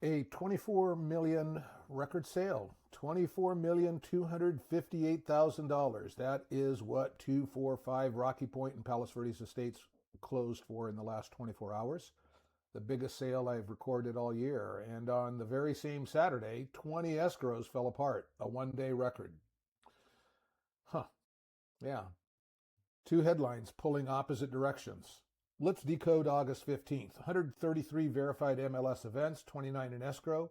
A 24 million record sale, $24,258,000. That is what 245 Rocky Point and Palos Verdes Estates closed for in the last 24 hours. The biggest sale I've recorded all year. And on the very same Saturday, 20 escrows fell apart, a one-day record. Yeah. Two headlines pulling opposite directions. Let's decode August 15th. 133 verified MLS events, 29 in escrow.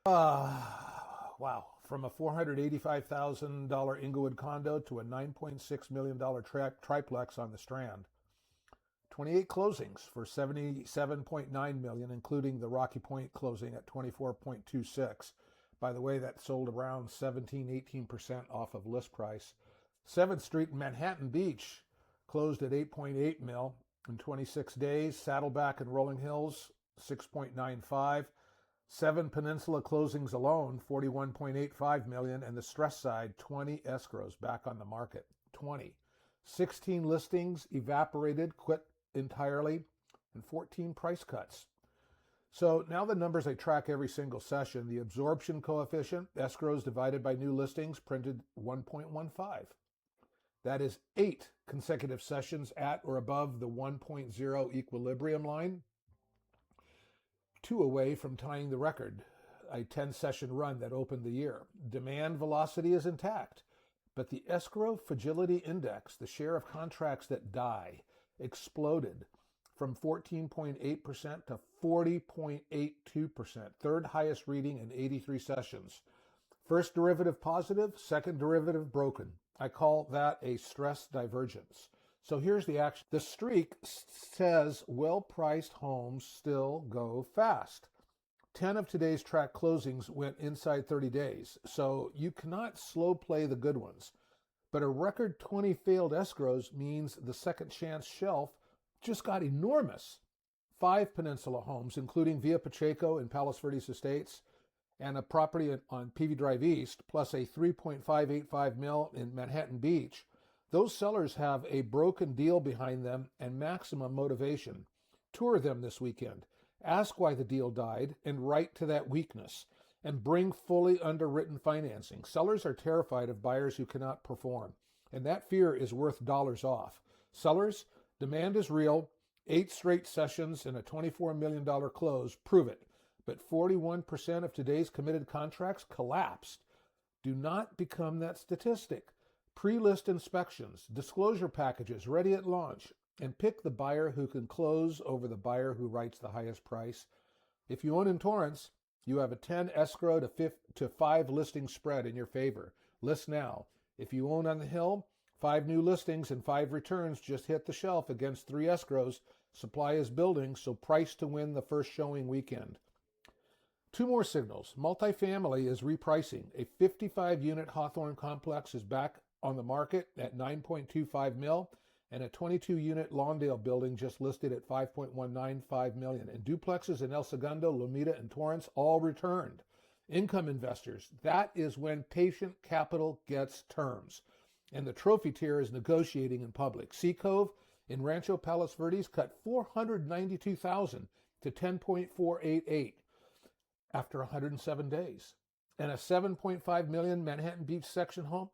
Wow. From a $485,000 Inglewood condo to a $9.6 million triplex on the Strand. 28 closings for $77.9 million, including the Rocky Point closing at $24.26. By the way, that sold around 18% off of list price. 7th Street in Manhattan Beach closed at 8.8 mil in 26 days. Saddleback and Rolling Hills, 6.95. 7 Peninsula closings alone, 41.85 million. And the stress side, 20 escrows back on the market. 20. 16 listings evaporated, quit entirely, and 14 price cuts. So now the numbers I track every single session. The absorption coefficient, escrows divided by new listings, printed 1.15. That is 8 consecutive sessions at or above the 1.0 equilibrium line. 2 away from tying the record, a 10-session run that opened the year. Demand velocity is intact, but the Escrow Fragility Index, the share of contracts that die, exploded from 14.8% to 40.82%, third highest reading in 83 sessions. First derivative positive, second derivative broken. I call that a stress divergence. So here's the action. The streak says well-priced homes still go fast. 10 of today's track closings went inside 30 days, so you cannot slow play the good ones. But a record 20 failed escrows means the second chance shelf just got enormous. 5 Peninsula homes, including Via Pacheco and Palos Verdes Estates, and a property on PV Drive East, plus a 3.585 mil in Manhattan Beach. Those sellers have a broken deal behind them and maximum motivation. Tour them this weekend. Ask why the deal died and write to that weakness. And bring fully underwritten financing. Sellers are terrified of buyers who cannot perform, and that fear is worth dollars off. Sellers, demand is real. 8 straight sessions and a $24 million close prove it. But 41% of today's committed contracts collapsed. Do not become that statistic. Pre-list inspections, disclosure packages ready at launch, and pick the buyer who can close over the buyer who writes the highest price. If you own in Torrance, you have a 10 escrow to 5 listing spread in your favor. List now. If you own on the Hill, 5 new listings and 5 returns just hit the shelf against 3 escrows. Supply is building, so price to win the first showing weekend. 2 more signals. Multifamily is repricing. A 55-unit Hawthorne complex is back on the market at 9.25 mil, and a 22-unit Lawndale building just listed at 5.195 million. And duplexes in El Segundo, Lomita, and Torrance all returned. Income investors, that is when patient capital gets terms. And the trophy tier is negotiating in public. Sea Cove in Rancho, Palos Verdes cut $492,000 to 10.488 after 107 days. And a 7.5 million Manhattan Beach section home,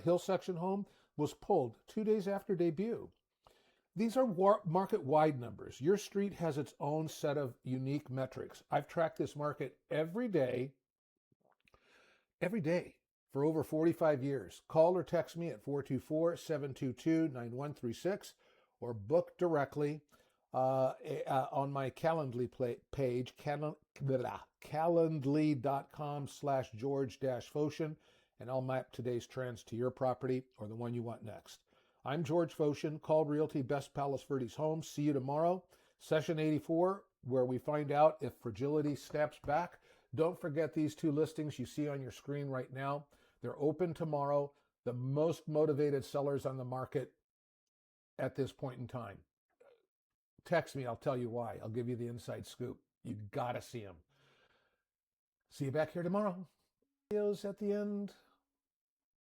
Hill section home was pulled 2 days after debut. These are market-wide numbers. Your street has its own set of unique metrics. I've tracked this market every day for over 45 years. Call or text me at 424-722-9136 or book directly on my Calendly page, calendly.com/George-Foshin, and I'll map today's trends to your property or the one you want next. I'm George Foshin, called Realty Best Palos Verdes Homes. See you tomorrow, session 84, where we find out if fragility snaps back. Don't forget these 2 listings you see on your screen right now. They're open tomorrow. The most motivated sellers on the market at this point in time. Text me, I'll tell you why. I'll give you the inside scoop. You gotta see them. See you back here tomorrow. Videos at the end.